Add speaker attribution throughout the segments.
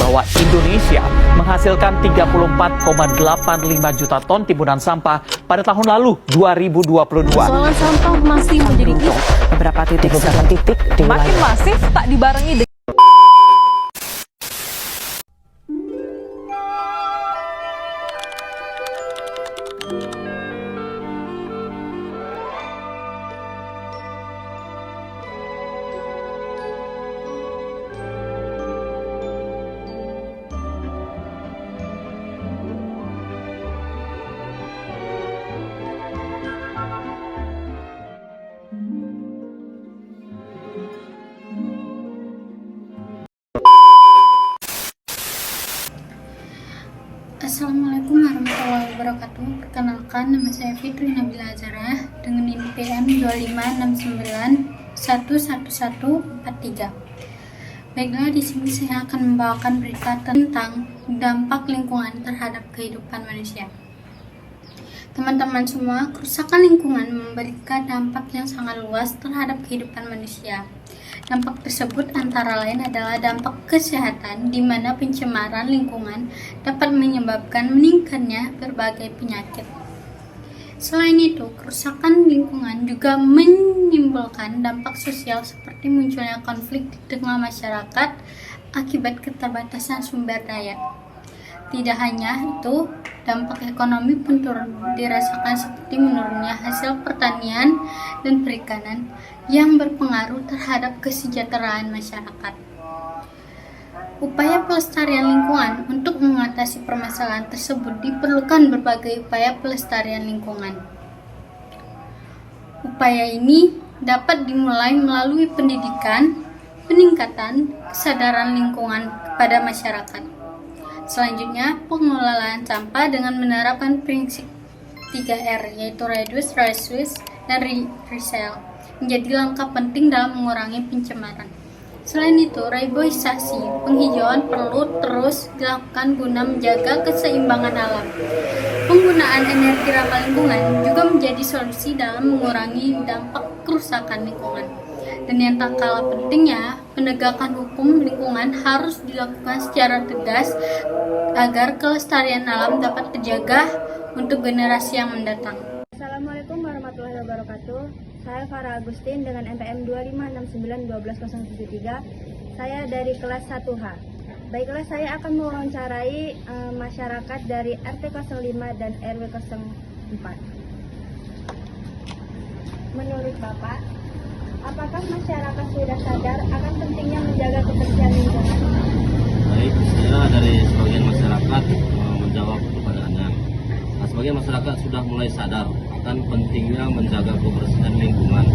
Speaker 1: bahwa Indonesia menghasilkan 34,85 juta ton timbunan sampah pada tahun lalu 2022.
Speaker 2: Persoalan sampah masih menjadi isu.
Speaker 3: Beberapa titik di
Speaker 2: Makin
Speaker 3: wilayah.
Speaker 2: masif tak dibarengi dengan
Speaker 4: Assalamualaikum warahmatullahi wabarakatuh. Perkenalkan, nama saya Fitri Nabila Azara dengan NPM 2569111143. Baiklah, di sini saya akan membawakan berita tentang dampak lingkungan terhadap kehidupan manusia. Teman-teman semua, kerusakan lingkungan memberikan dampak yang sangat luas terhadap kehidupan manusia. Dampak tersebut antara lain adalah dampak kesehatan, di mana pencemaran lingkungan dapat menyebabkan meningkatnya berbagai penyakit. Selain itu, kerusakan lingkungan juga menimbulkan dampak sosial seperti munculnya konflik di tengah masyarakat akibat keterbatasan sumber daya. Tidak hanya itu, dampak ekonomi pun turut dirasakan seperti menurunnya hasil pertanian dan perikanan yang berpengaruh terhadap kesejahteraan masyarakat. Upaya pelestarian lingkungan untuk mengatasi permasalahan tersebut diperlukan berbagai upaya pelestarian lingkungan. Upaya ini dapat dimulai melalui pendidikan, peningkatan kesadaran lingkungan kepada masyarakat. Selanjutnya, pengelolaan sampah dengan menerapkan prinsip 3R, yaitu reduce, reuse, dan resell, menjadi langkah penting dalam mengurangi pencemaran. Selain itu, reboisasi penghijauan perlu terus dilakukan guna menjaga keseimbangan alam. Penggunaan energi ramah lingkungan juga menjadi solusi dalam mengurangi dampak kerusakan lingkungan. Dan yang tak kalah pentingnya, penegakan hukum lingkungan harus dilakukan secara tegas agar kelestarian alam dapat terjaga untuk generasi yang mendatang.
Speaker 5: Assalamualaikum warahmatullahi wabarakatuh. Saya Farah Agustin dengan NPM 2569121073. Saya dari kelas 1H. Baiklah, saya akan mewawancarai masyarakat dari RT 05 dan RW 04. Menurut Bapak, apakah masyarakat sudah sadar akan pentingnya menjaga kebersihan lingkungan?
Speaker 6: Baik, saya dari sebagian masyarakat menjawab kepadanya. Nah, sebagian masyarakat sudah mulai sadar akan pentingnya menjaga kebersihan lingkungan.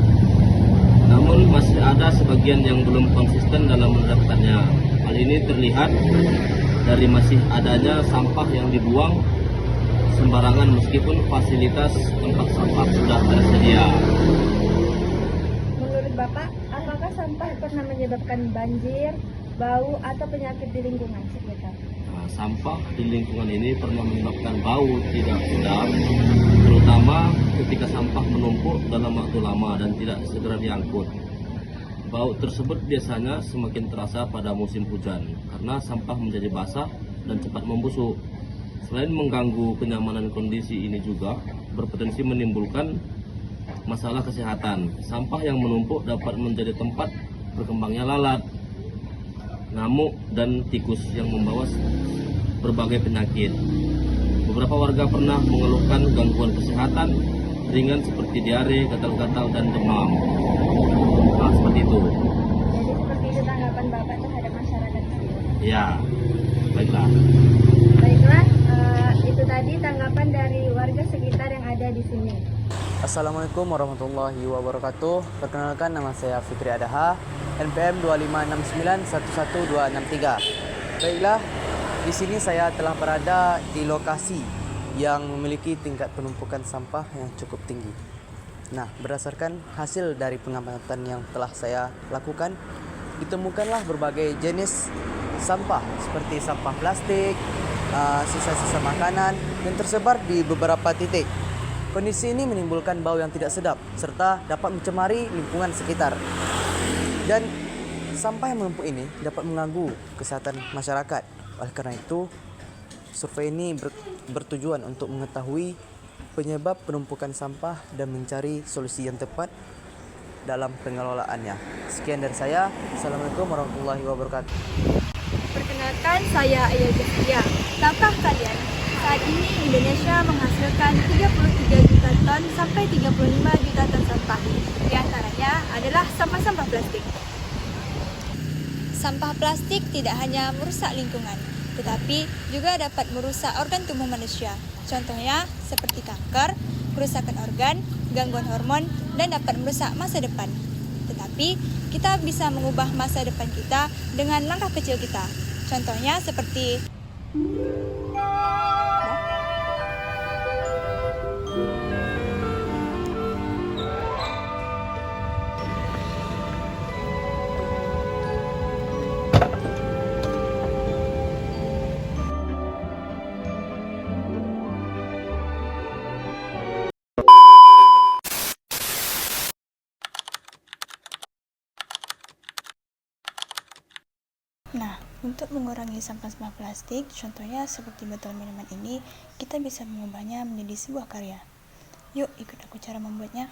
Speaker 6: Namun masih ada sebagian yang belum konsisten dalam menerapkannya. Hal ini terlihat dari masih adanya sampah yang dibuang sembarangan meskipun fasilitas tempat sampah sudah tersedia.
Speaker 5: Bapak, apakah sampah pernah menyebabkan banjir, bau, atau penyakit di lingkungan sekitar?
Speaker 6: Nah, sampah di lingkungan ini pernah menyebabkan bau tidak sedap, terutama ketika sampah menumpuk dalam waktu lama dan tidak segera diangkut. Bau tersebut biasanya semakin terasa pada musim hujan karena sampah menjadi basah dan cepat membusuk. Selain mengganggu kenyamanan, kondisi ini juga berpotensi menimbulkan masalah kesehatan. Sampah yang menumpuk dapat menjadi tempat berkembangnya lalat, nyamuk, dan tikus yang membawa berbagai penyakit. Beberapa warga pernah mengeluhkan gangguan kesehatan ringan seperti diare, gatal-gatal, dan demam. Nah, seperti itu.
Speaker 5: Jadi seperti itu tanggapan Bapak terhadap masyarakat sini?
Speaker 6: Ya, baiklah.
Speaker 5: Baiklah, itu tadi tanggapan dari warga sekitar yang ada di sini.
Speaker 7: Assalamualaikum warahmatullahi wabarakatuh. Perkenalkan, nama saya Fitri Adaha, NPM 2569111263. Baiklah, di sini saya telah berada di lokasi yang memiliki tingkat penumpukan sampah yang cukup tinggi. Nah, berdasarkan hasil dari pengamatan yang telah saya lakukan, ditemukanlah berbagai jenis sampah seperti sampah plastik, sisa-sisa makanan yang tersebar di beberapa titik. Kondisi ini menimbulkan bau yang tidak sedap serta dapat mencemari lingkungan sekitar. Dan Sampah yang menumpuk ini dapat mengganggu kesehatan masyarakat. Oleh karena itu, survei ini bertujuan untuk mengetahui penyebab penumpukan sampah dan mencari solusi yang tepat dalam pengelolaannya. Sekian dari saya. Assalamualaikum warahmatullahi wabarakatuh.
Speaker 5: Perkenalkan, saya Aya Jastia. Tahukah kalian, saat ini Indonesia menghasilkan 33 juta ton sampai 35 juta ton sampah. Di antaranya adalah sampah-sampah plastik.
Speaker 8: Sampah plastik tidak hanya merusak lingkungan, tetapi juga dapat merusak organ tubuh manusia. Contohnya seperti kanker, kerusakan organ, gangguan hormon, dan dapat merusak masa depan. Tetapi kita bisa mengubah masa depan kita dengan langkah kecil kita. Contohnya seperti Nah, untuk mengurangi sampah-sampah plastik, contohnya seperti botol minuman ini, kita bisa mengubahnya menjadi sebuah karya. Yuk, ikut aku cara membuatnya.